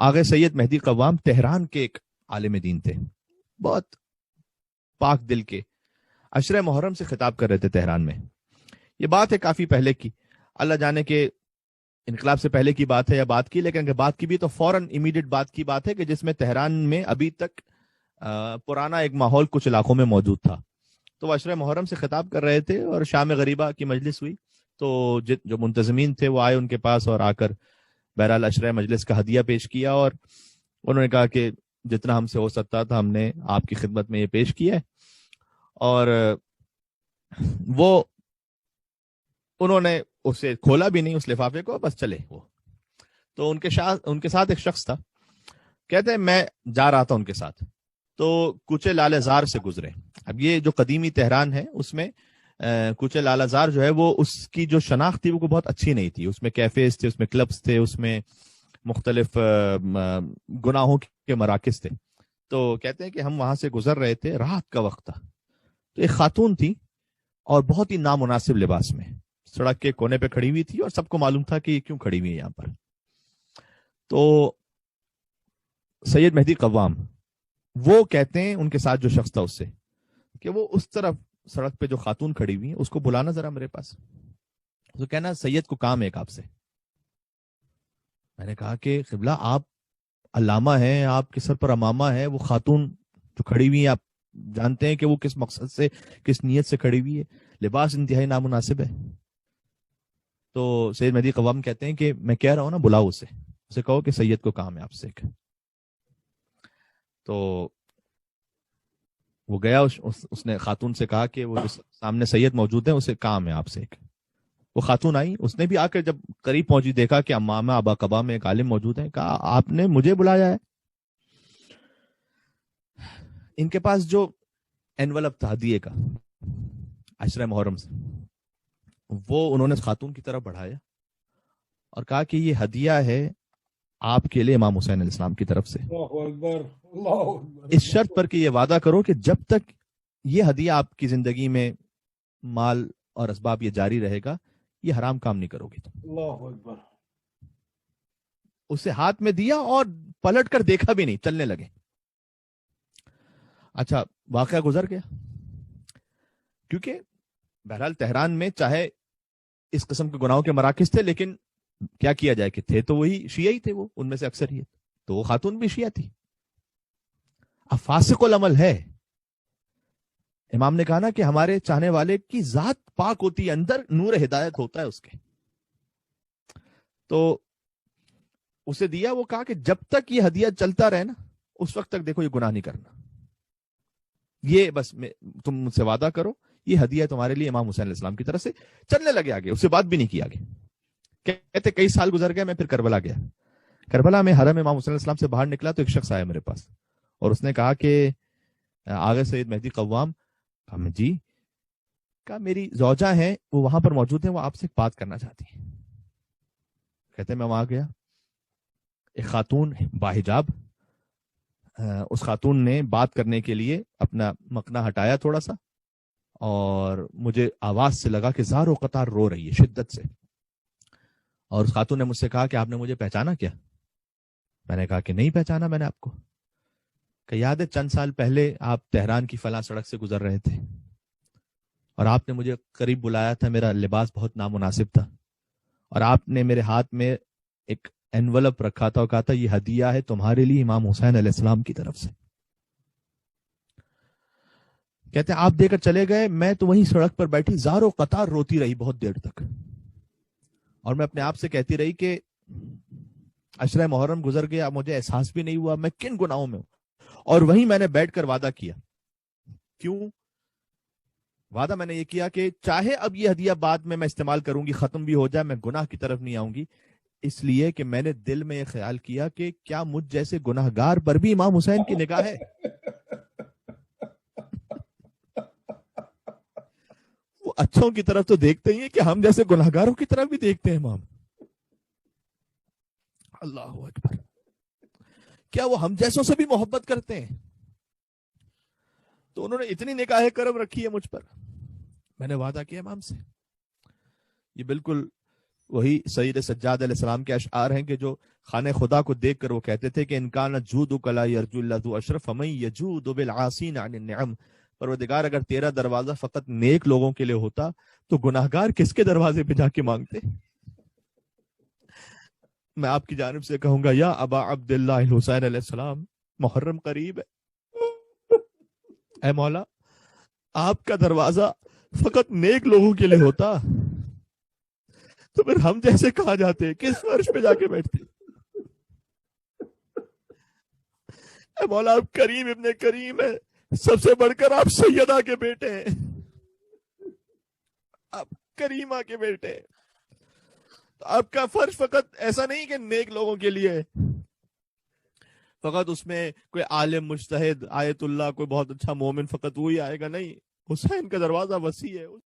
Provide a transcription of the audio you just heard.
آغا سید مہدی قوام تہران کے ایک عالم دین تھے، بہت پاک دل کے، عشرہ محرم سے خطاب کر رہے تھے تہران میں. یہ بات ہے کافی پہلے کی، اللہ جانے کہ انقلاب سے پہلے کی بات ہے یا بات کی، لیکن اگر بات کی بھی تو فوراً امیڈیٹ بات کی بات ہے کہ جس میں تہران میں ابھی تک پرانا ایک ماحول کچھ علاقوں میں موجود تھا. تو وہ عشرہ محرم سے خطاب کر رہے تھے اور شام غریبہ کی مجلس ہوئی، تو جو منتظمین تھے وہ آئے ان کے پاس اور آ کر بہرحال عشرہ مجلس کا ہدیہ پیش کیا، اور انہوں نے کہا کہ جتنا ہم سے ہو سکتا تھا ہم نے آپ کی خدمت میں یہ پیش کیا ہے. اور وہ انہوں نے اسے کھولا بھی نہیں اس لفافے کو، بس چلے وہ. تو ان کے ساتھ ایک شخص تھا، کہتے ہیں میں جا رہا تھا ان کے ساتھ، تو کوچے لالے زار سے گزرے. اب یہ جو قدیمی تہران ہے اس میں کوچے لالہ زار جو ہے وہ اس کی جو شناخت تھی وہ بہت اچھی نہیں تھی. اس میں کیفیز تھے، اس میں کلبز تھے، اس میں مختلف گناہوں کے مراکز تھے. تو کہتے ہیں کہ ہم وہاں سے گزر رہے تھے، رات کا وقت تھا، تو ایک خاتون تھی اور بہت ہی نامناسب لباس میں سڑک کے کونے پہ کھڑی ہوئی تھی، اور سب کو معلوم تھا کہ یہ کیوں کھڑی ہوئی ہے یہاں پر. تو سید مہدی قوام وہ کہتے ہیں ان کے ساتھ جو شخص تھا اس سے کہ وہ اس طرف سڑک پہ جو خاتون کھڑی ہوئی ہے اس کو بلانا ذرا میرے پاس. تو کہنا سید کو کام ہے ایک آپ سے. میں نے کہا کہ قبلہ آپ علامہ ہیں، آپ کے سر پر امامہ ہے، وہ خاتون جو کھڑی ہوئی ہے آپ جانتے ہیں کہ وہ کس مقصد سے کس نیت سے کھڑی ہوئی ہے، لباس انتہائی نامناسب ہے. تو سید مہدی قوام کہتے ہیں کہ میں کہہ رہا ہوں نا بلاؤ اسے کہو کہ سید کو کام ہے آپ سے. تو وہ گیا، اس نے خاتون سے کہا کہ وہ سامنے سید موجود ہیں، اسے کام ہے آپ سے ایک. وہ خاتون آئی، اس نے بھی آ کر جب قریب پہنچی دیکھا کہ امامہ ابا قبا میں ایک عالم موجود ہیں، کہا آپ نے مجھے بلایا ہے. ان کے پاس جو انویلپ تھا ہدیے کا عشرہ محرم سے، وہ انہوں نے خاتون کی طرف بڑھایا اور کہا کہ یہ ہدیہ ہے آپ کے لیے امام حسین علیہ السلام کی طرف سے، اس شرط پر کہ یہ وعدہ کرو کہ جب تک یہ ہدیہ آپ کی زندگی میں مال اور اسباب یہ جاری رہے گا یہ حرام کام نہیں کرو گے. اللہ اکبر. اسے ہاتھ میں دیا اور پلٹ کر دیکھا بھی نہیں، چلنے لگے. اچھا واقعہ گزر گیا، کیونکہ بہرحال تہران میں چاہے اس قسم کے گناہوں کے مراکز تھے، لیکن کیا کیا جائے کہ تھے تو وہی شیعہ ہی تھے، وہ ان میں سے اکثریت، تو وہ خاتون بھی شیعہ تھی. اب فاسق العمل ہے. امام نے کہا نا کہ ہمارے چاہنے والے کی ذات پاک ہوتی ہے، اندر نور ہدایت ہوتا ہے اس کے. تو اسے دیا، وہ کہا کہ جب تک یہ ہدیہ چلتا رہے نا اس وقت تک دیکھو یہ گناہ نہیں کرنا، یہ بس تم مجھ سے وعدہ کرو یہ ہدیہ تمہارے لیے امام حسین علیہ السلام کی طرف سے. چلنے لگے آگے، اس سے بات بھی نہیں کی آگے. کہتے کئی سال گزر گئے، میں پھر کربلا گیا. کربلا میں حرم امام حسین علیہ السلام سے باہر نکلا تو ایک شخص آیا میرے پاس اور اس نے کہا کہ آغا سید مہدی قوام. کہا جی. کہا میری زوجہ ہیں وہ وہاں پر موجود ہیں، وہ آپ سے ایک بات کرنا چاہتی ہیں. کہتے میں وہاں گیا، ایک خاتون باحجاب، اس خاتون نے بات کرنے کے لیے اپنا مکنا ہٹایا تھوڑا سا، اور مجھے آواز سے لگا کہ زار و قطار رو رہی ہے شدت سے. اور اس خاتون نے مجھ سے کہا کہ آپ نے مجھے پہچانا کیا؟ میں نے کہا کہ نہیں پہچانا میں نے آپ کو. کہ یاد ہے چند سال پہلے آپ تہران کی فلاں سڑک سے گزر رہے تھے اور آپ نے مجھے قریب بلایا تھا، میرا لباس بہت نامناسب تھا، اور آپ نے میرے ہاتھ میں ایک انویلپ رکھا تھا اور کہا تھا یہ ہدیہ ہے تمہارے لیے امام حسین علیہ السلام کی طرف سے. کہتے ہیں آپ دے کر چلے گئے، میں تو وہیں سڑک پر بیٹھی زار و قطار روتی رہی بہت دیر تک، اور میں اپنے آپ سے کہتی رہی کہ عشرہ محرم گزر گیا، مجھے احساس بھی نہیں ہوا میں کن گناہوں میں ہوں. اور وہیں میں نے بیٹھ کر وعدہ کیا. کیوں وعدہ میں نے یہ کیا کہ چاہے اب یہ ہدیہ بعد میں استعمال کروں گی، ختم بھی ہو جائے، میں گناہ کی طرف نہیں آؤں گی، اس لیے کہ میں نے دل میں یہ خیال کیا کہ کیا مجھ جیسے گناہگار پر بھی امام حسین کی نگاہ ہے. وہ اچھوں کی طرف تو دیکھتے ہی ہیں کہ ہم جیسے گناہگاروں کی طرف بھی دیکھتے ہیں امام. اللہ اکبر. کیا وہ ہم جیسوں سے بھی محبت کرتے ہیں؟ تو انہوں نے اتنی نگاہ کرم رکھی ہے مجھ پر. میں نے وعدہ کیا امام سے، یہ بالکل وہی سید سجاد علیہ السلام کے اشعار ہیں کہ جو خانہ خدا کو دیکھ کر وہ کہتے تھے کہ انکان جودک لا یرجو الا ذو اشرف فمن یجود بالعاصین عن النعم. پروردگار اگر تیرا دروازہ فقط نیک لوگوں کے لیے ہوتا تو گناہگار کس کے دروازے پہ جا کے مانگتے؟ میں آپ کی جانب سے کہوں گا یا ابا عبداللہ الحسین علیہ السلام، محرم قریب ہے، اے مولا آپ کا دروازہ فقط نیک لوگوں کے لیے ہوتا تو پھر ہم جیسے کہاں جاتے، کس فرش پہ جا کے بیٹھتے؟ اے مولا آپ کریم ابن کریم ہے، سب سے بڑھ کر آپ سیدہ کے بیٹے ہیں، آپ کریمہ کے بیٹے ہیں. تو آپ کا فرش فقط ایسا نہیں کہ نیک لوگوں کے لیے ہے، فقط اس میں کوئی عالم مجتہد آیت اللہ کوئی بہت اچھا مومن فقط وہی آئے گا، نہیں، حسین کا دروازہ وسیع ہے.